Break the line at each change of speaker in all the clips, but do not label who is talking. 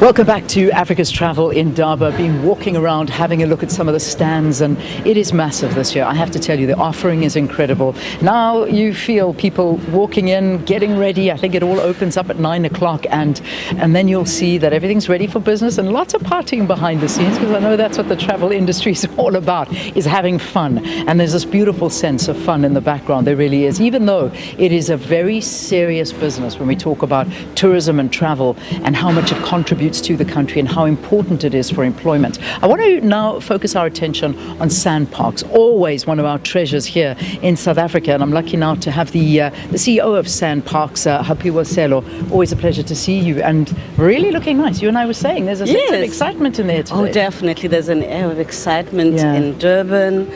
Welcome back to Africa's Travel Indaba. Been walking around, having a look at some of the stands, and it is massive this year. I have to tell you, the offering is incredible. Now you feel people walking in, getting ready. I think it all opens up at 9 o'clock, and then you'll see that everything's ready for business, and lots of partying behind the scenes, because I know that's what the travel industry is all about, is having fun. And there's this beautiful sense of fun in the background. There really is, even though it is a very serious business when we talk about tourism and travel and how much it contributes to the country and how important it is for employment. I want to now focus our attention on SANParks, always one of our treasures here in South Africa, and I'm lucky now to have the CEO of SANParks, Hapiloe Sello. Always a pleasure to see you, and really looking nice. You and I were saying there's a sense of excitement in there today.
Oh, definitely. There's an air of excitement in Durban.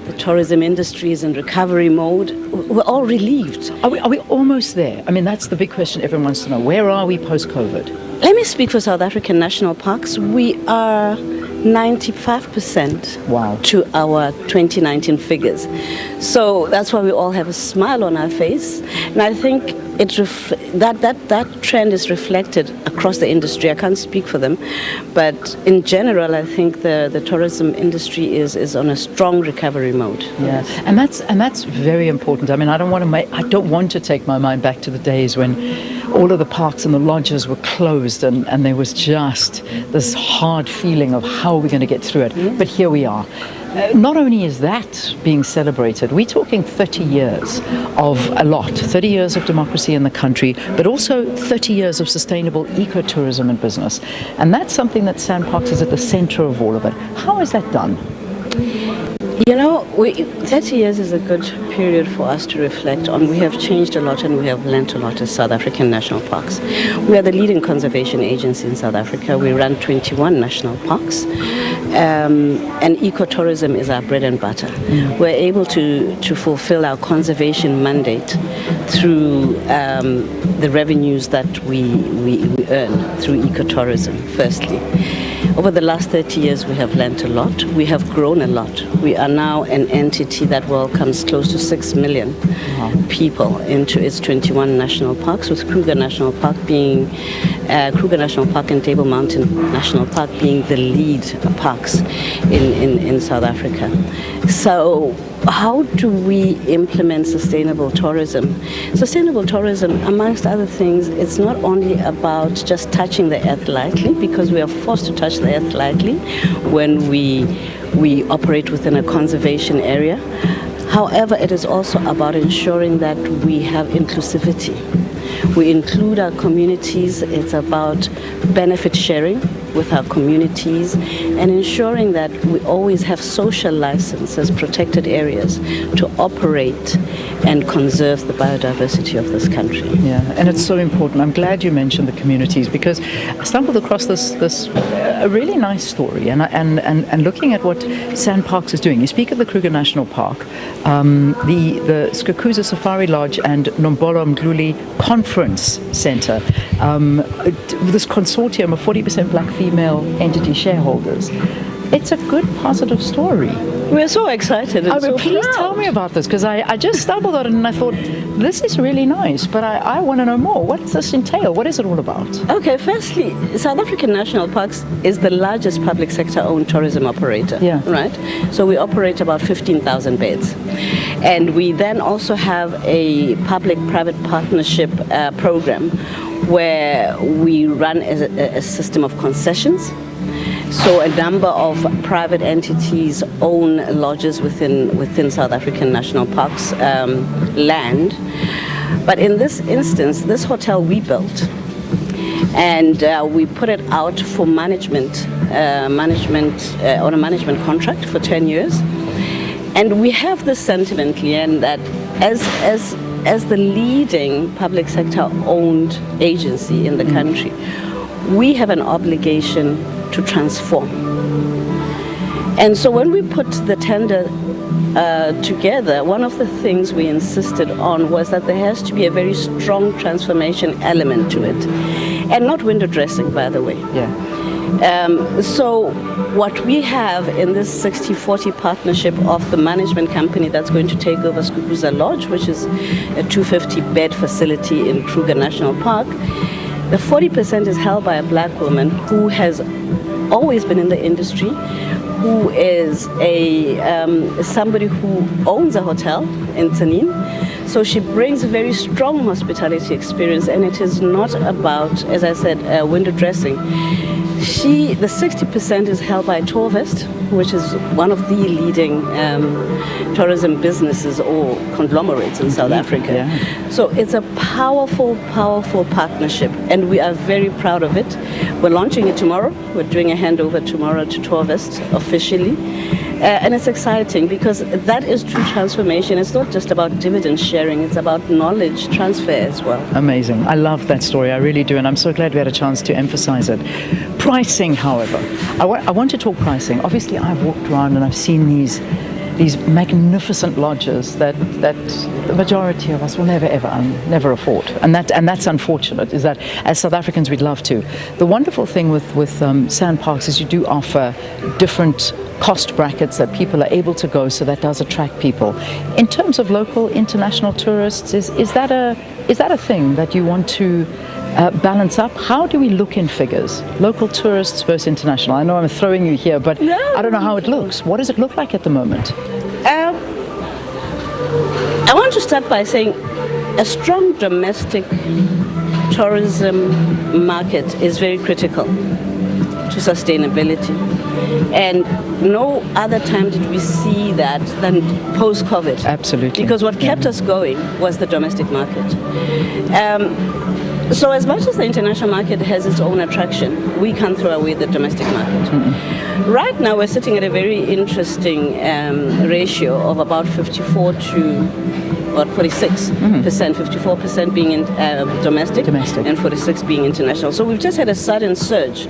The tourism industry is in recovery mode. We're all relieved.
Are we almost there? I mean, that's the big question everyone wants to know. Where are we post-COVID?
Let me speak for South African national parks. We are 95% to our 2019 figures. So that's why we all have a smile on our face. And I think that trend is reflected across the industry. I can't speak for them, but in general, I think the tourism industry is on a strong recovery mode.
Yeah, and that's very important. I mean, I don't want to take my mind back to the days when all of the parks and the lodges were closed, and there was just this hard feeling of how are we going to get through it. But here we are. Not only is that being celebrated, we're talking 30 years of 30 years of democracy in the country, but also 30 years of sustainable ecotourism and business. And that's something that SANParks is at the center of all of it. How is that done?
You know, 30 years is a good period for us to reflect on. We have changed a lot and we have learnt a lot as South African national parks. We are the leading conservation agency in South Africa. We run 21 national parks, and ecotourism is our bread and butter. We're able to fulfill our conservation mandate through the revenues that we earn through ecotourism, firstly. Over the last 30 years, we have learnt a lot. We have grown a lot. We are now an entity that welcomes close to 6 million people into its 21 national parks, with Kruger National Park and Table Mountain National Park being the lead parks in South Africa. So how do we implement sustainable tourism? Sustainable tourism, amongst other things, it's not only about just touching the earth lightly, because we are forced to touch the earth lightly when we operate within a conservation area. However, it is also about ensuring that we have inclusivity. We include our communities. It's about benefit sharing with our communities and ensuring that we always have social licenses, protected areas to operate and conserve the biodiversity of this country.
Yeah, and it's so important. I'm glad you mentioned the communities, because I stumbled across this a really nice story, and looking at what SANParks is doing. You speak of the Kruger National Park, the Skukuza Safari Lodge and Nombolo Luthuli Conference Center, this consortium of 40% black female entity shareholders. It's a good, positive story.
We're so excited.
Please tell me about this, because I just stumbled on it and I thought, this is really nice, but I want to know more. What does this entail? What is it all about?
Okay, firstly, South African National Parks is the largest public sector-owned tourism operator, right? So we operate about 15,000 beds. And we then also have a public-private partnership program where we run a system of concessions. So a number of private entities own lodges within South African National Parks land. But in this instance, this hotel we built, and we put it out for management on a management contract for 10 years. And we have this sentiment, Leanne, that as the leading public sector-owned agency in the country, we have an obligation to transform. And so when we put the tender together, one of the things we insisted on was that there has to be a very strong transformation element to it, and not window dressing, by the way. So what we have in this 60-40 partnership of the management company that's going to take over Skukuza Lodge, which is a 250-bed facility in Kruger National Park, The 40% is held by a black woman who has always been in the industry, who is somebody who owns a hotel in Tanin. So she brings a very strong hospitality experience, and it is not about, as I said, window dressing. The 60% is held by Torvest, which is one of the leading tourism businesses or conglomerates in South Africa.
Yeah.
So it's a powerful, powerful partnership, and we are very proud of it. We're launching it tomorrow. We're doing a handover tomorrow to Torvest officially. And it's exciting because that is true transformation. It's not just about dividend sharing, it's about knowledge transfer as well.
Amazing. I love that story. I really do. And I'm so glad we had a chance to emphasize it. Pricing, however. I want to talk pricing. Obviously, I've walked around and I've seen these magnificent lodges that the majority of us will never afford, and that's unfortunate. Is that as South Africans we'd love to. The wonderful thing with SANParks is you do offer different cost brackets that people are able to go, so that does attract people. In terms of local, international tourists, is that a thing that you want to balance up? How do we look in figures? Local tourists versus international. I know I'm throwing you here, but no. I don't know how it looks. What does it look like at the moment?
I want to start by saying a strong domestic tourism market is very critical to sustainability. And no other time did we see that than post-COVID.
Absolutely.
Because what kept us going was the domestic market. So as much as the international market has its own attraction, we can't throw away the domestic market. Mm-hmm. Right now we're sitting at a very interesting ratio of about 54 to about 46%, 54% being domestic and 46% being international. So we've just had a sudden surge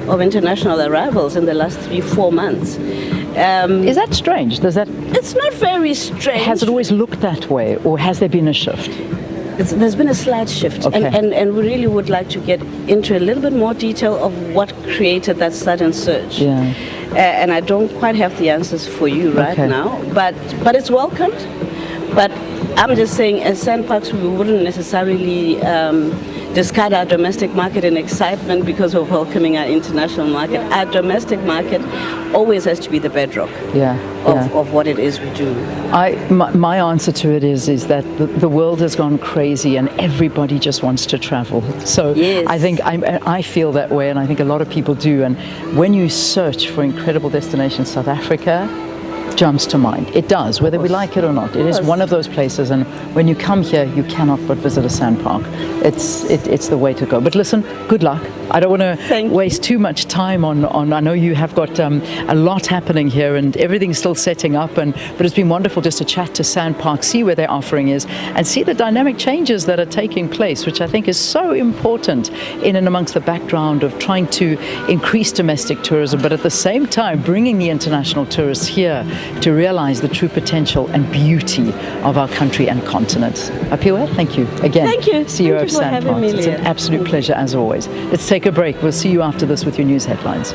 of international arrivals in the last 3-4 months.
Is that strange?
It's not very strange.
Has it always looked that way, or has there been a shift?
There's been a slight shift,
okay.
and we really would like to get into a little bit more detail of what created that sudden surge.
Yeah.
And I don't quite have the answers for you right now, but it's welcomed. But I'm just saying, as SANParks, we wouldn't necessarily discard our domestic market in excitement because of welcoming our international market. Our domestic market always has to be the bedrock of what it is we do.
My answer to it is that the world has gone crazy and everybody just wants to travel. So yes. I feel that way, and I think a lot of people do. And when you search for incredible destinations, South Africa jumps to mind. It does, whether we like it or not. It is one of those places, and when you come here, you cannot but visit a SANPark. It's the way to go. But listen, good luck. I don't want to waste too much time on. I know you have got a lot happening here, and everything's still setting up. But it's been wonderful just to chat to SANPark, see where their offering is, and see the dynamic changes that are taking place, which I think is so important in and amongst the background of trying to increase domestic tourism, but at the same time bringing the international tourists here to realize the true potential and beauty of our country and continent. Hapiloe, thank you again.
Thank you.
CEO of SANParks. It's an absolute pleasure as always. Let's take a break. We'll see you after this with your news headlines.